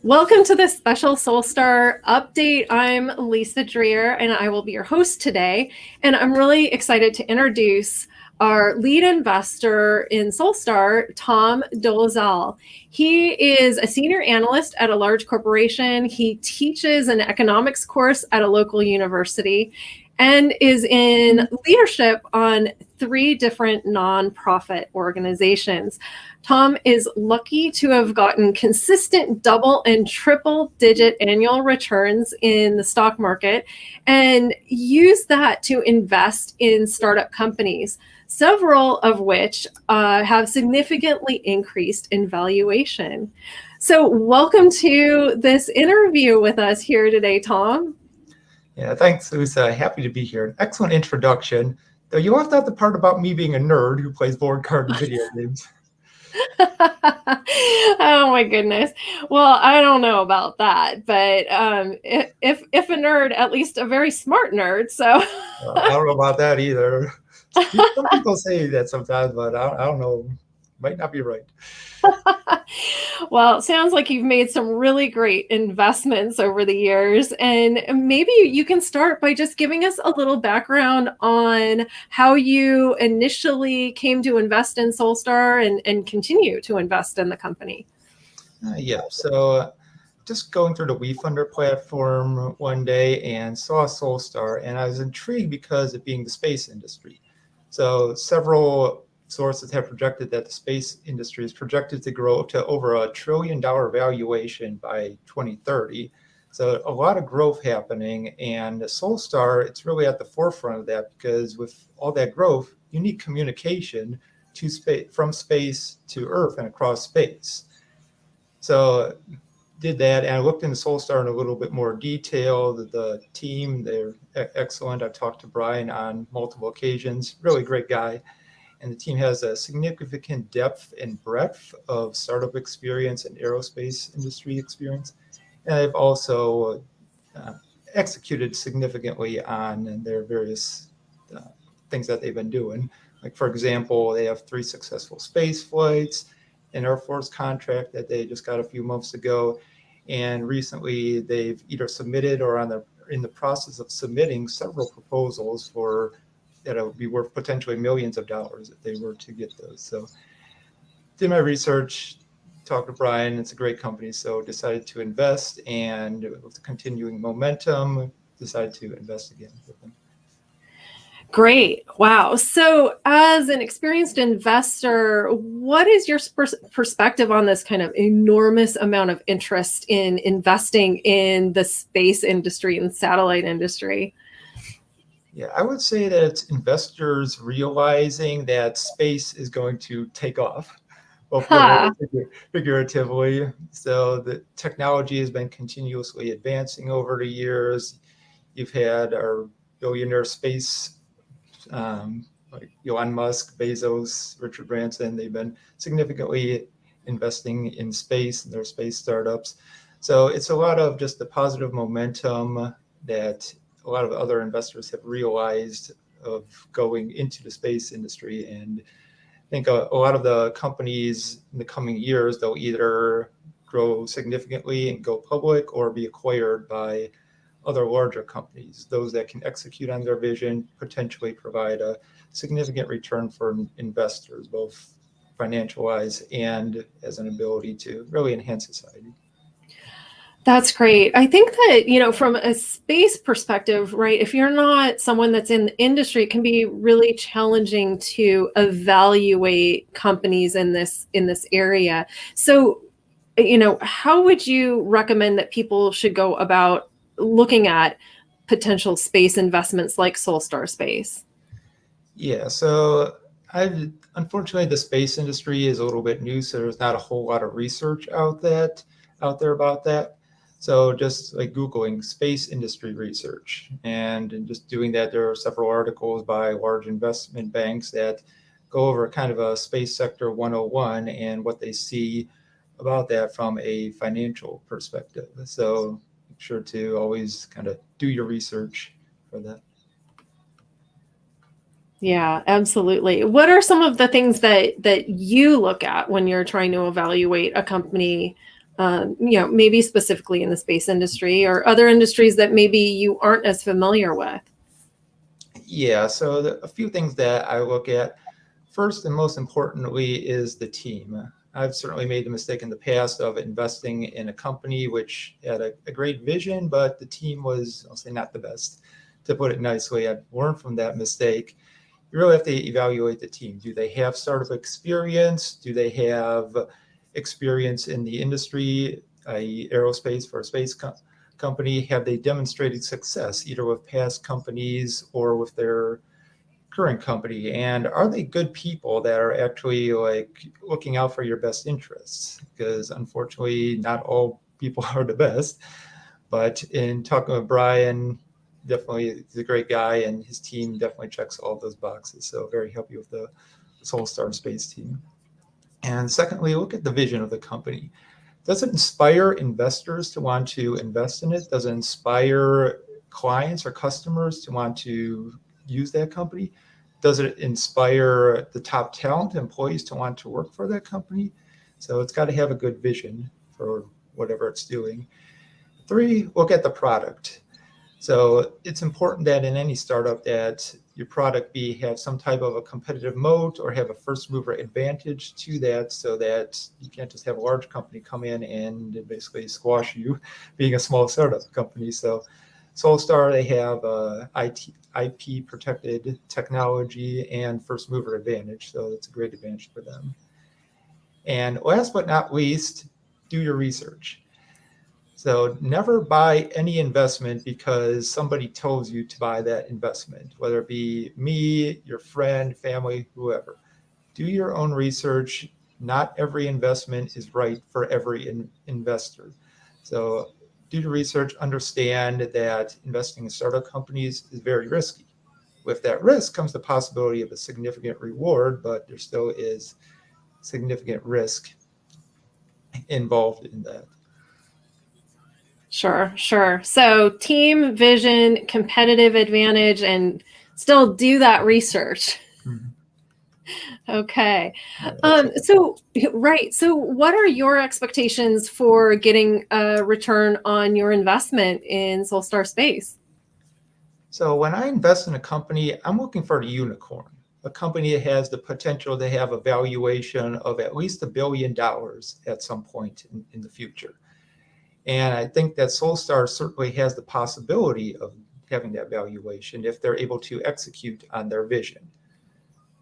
Welcome to this special Solstar update. I'm Lisa Dreer, and I will be your host today. And I'm really excited to introduce our lead investor in Solstar, Tom Dolezal. He is a senior analyst at a large corporation. He teaches an economics course at a local university and is in leadership on 3 different nonprofit organizations. Tom is lucky to have gotten consistent double and triple digit annual returns in the stock market and used that to invest in startup companies, several of which have significantly increased in valuation. So welcome to this interview with us here today, Tom. Yeah, thanks, Lisa. Happy to be here. Excellent introduction. Though you left out the part about me being a nerd who plays board card and video games. Oh my goodness. Well, I don't know about that, but if a nerd, at least a very smart nerd. So I don't know about that either. Some people say that sometimes, but I don't know. Might not be right. Well, it sounds like you've made some really great investments over the years. And maybe you can start by just giving us a little background on how you initially came to invest in Solstar and continue to invest in the company. So just going through the WeFunder platform one day and saw Solstar, and I was intrigued because of being the space industry. So several sources have projected that the space industry is projected to grow to over $1 trillion valuation by 2030. So a lot of growth happening, and Solstar, it's really at the forefront of that because with all that growth, you need communication to space, from space to Earth and across space. So did that, and I looked into Solstar in a little bit more detail. The team, they're excellent. I've talked to Brian on multiple occasions, really great guy. And the team has a significant depth and breadth of startup experience and aerospace industry experience. And they've also executed significantly on their various things that they've been doing. Like, for example, they have 3 successful space flights, an Air Force contract that they just got a few months ago. And recently, they've either submitted or in the process of submitting several proposals for that it would be worth potentially millions of dollars if they were to get those. So did my research, talked to Brian, it's a great company, so decided to invest, and with the continuing momentum, decided to invest again with them. Great. Wow. So as an experienced investor, what is your perspective on this kind of enormous amount of interest in investing in the space industry and satellite industry? Yeah, I would say that it's investors realizing that space is going to take off, both figuratively. So the technology has been continuously advancing over the years. You've had our billionaire space, like Elon Musk, Bezos, Richard Branson. They've been significantly investing in space and their space startups. So it's a lot of just the positive momentum that a lot of other investors have realized of going into the space industry. And I think a lot of the companies in the coming years, they'll either grow significantly and go public or be acquired by other larger companies, those that can execute on their vision, potentially provide a significant return for investors, both financial-wise and as an ability to really enhance society. That's great. I think that, from a space perspective, right, if you're not someone that's in the industry, it can be really challenging to evaluate companies in this area. So, how would you recommend that people should go about looking at potential space investments like Solstar Space? Yeah, so unfortunately, the space industry is a little bit new, so there's not a whole lot of research out there about that. So just like Googling space industry research and just doing that, there are several articles by large investment banks that go over kind of a space sector 101 and what they see about that from a financial perspective. So make sure to always kind of do your research for that. Yeah, absolutely. What are some of the things that you look at when you're trying to evaluate a company maybe specifically in the space industry or other industries that maybe you aren't as familiar with? Yeah, so a few things that I look at. First and most importantly is the team. I've certainly made the mistake in the past of investing in a company which had a great vision, but the team was, I'll say, not the best, to put it nicely. I've learned from that mistake. You really have to evaluate the team. Do they have startup experience? Do they have experience in the industry, i.e. aerospace for a space company? Have they demonstrated success either with past companies or with their current company? And are they good people that are actually like looking out for your best interests? Because unfortunately, not all people are the best. But in talking with Brian, definitely he's a great guy, and his team definitely checks all those boxes. So very happy with the Solstar Space team. And secondly, look at the vision of the company. Does it inspire investors to want to invest in it? Does it inspire clients or customers to want to use that company? Does it inspire the top talent employees to want to work for that company? So it's got to have a good vision for whatever it's doing. 3, look at the product. So it's important that in any startup that your product have some type of a competitive moat or have a first mover advantage to that, so that you can't just have a large company come in and basically squash you being a small startup company. So Solstar, they have IP protected technology and first mover advantage. So it's a great advantage for them. And last but not least, do your research. So never buy any investment because somebody tells you to buy that investment, whether it be me, your friend, family, whoever. Do your own research. Not every investment is right for every investor. So do your research, understand that investing in startup companies is very risky. With that risk comes the possibility of a significant reward, but there still is significant risk involved in that. Sure. So team, vision, competitive advantage, and still do that research. Mm-hmm. Okay. So what are your expectations for getting a return on your investment in Solstar Space? So when I invest in a company, I'm looking for a unicorn, a company that has the potential to have a valuation of at least $1 billion at some point in the future. And I think that Solstar certainly has the possibility of having that valuation if they're able to execute on their vision.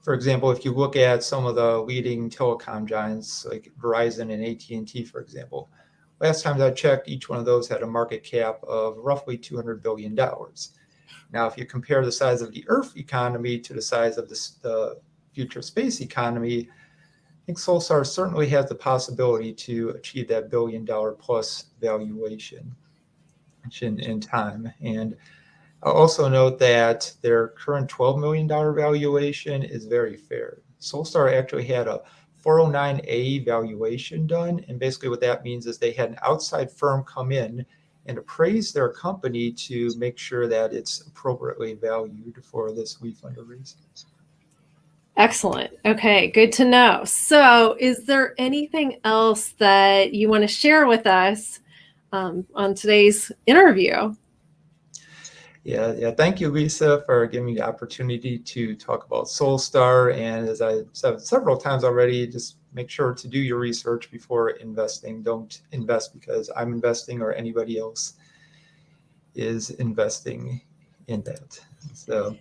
For example, if you look at some of the leading telecom giants like Verizon and AT&T, for example, last time I checked, each one of those had a market cap of roughly $200 billion. Now, if you compare the size of the Earth economy to the size of the future space economy, I think Solstar certainly has the possibility to achieve that $1 billion plus valuation in time. And I'll also note that their current $12 million valuation is very fair. Solstar actually had a 409A valuation done. And basically what that means is they had an outside firm come in and appraise their company to make sure that it's appropriately valued for this WeFunder raise. Excellent. Okay, good to know. So is there anything else that you want to share with us on today's interview? Yeah. Thank you, Lisa, for giving me the opportunity to talk about Solstar. And as I said several times already, just make sure to do your research before investing. Don't invest because I'm investing or anybody else is investing in that. So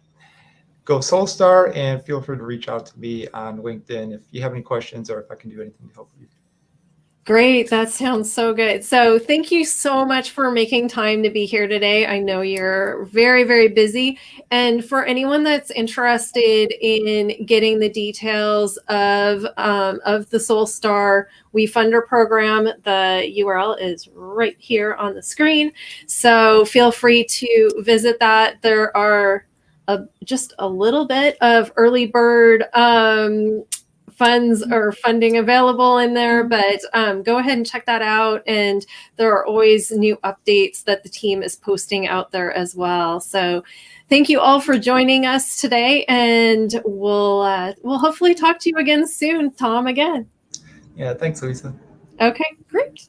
go Solstar, and feel free to reach out to me on LinkedIn if you have any questions or if I can do anything to help you. Great. That sounds so good. So thank you so much for making time to be here today. I know you're very, very busy. And for anyone that's interested in getting the details of the Solstar WeFunder program, the URL is right here on the screen. So feel free to visit that. There are just a little bit of early bird funds or funding available in there, but go ahead and check that out. And there are always new updates that the team is posting out there as well. So thank you all for joining us today, and we'll hopefully talk to you again soon, Tom, again. Yeah, thanks, Lisa. Okay, great.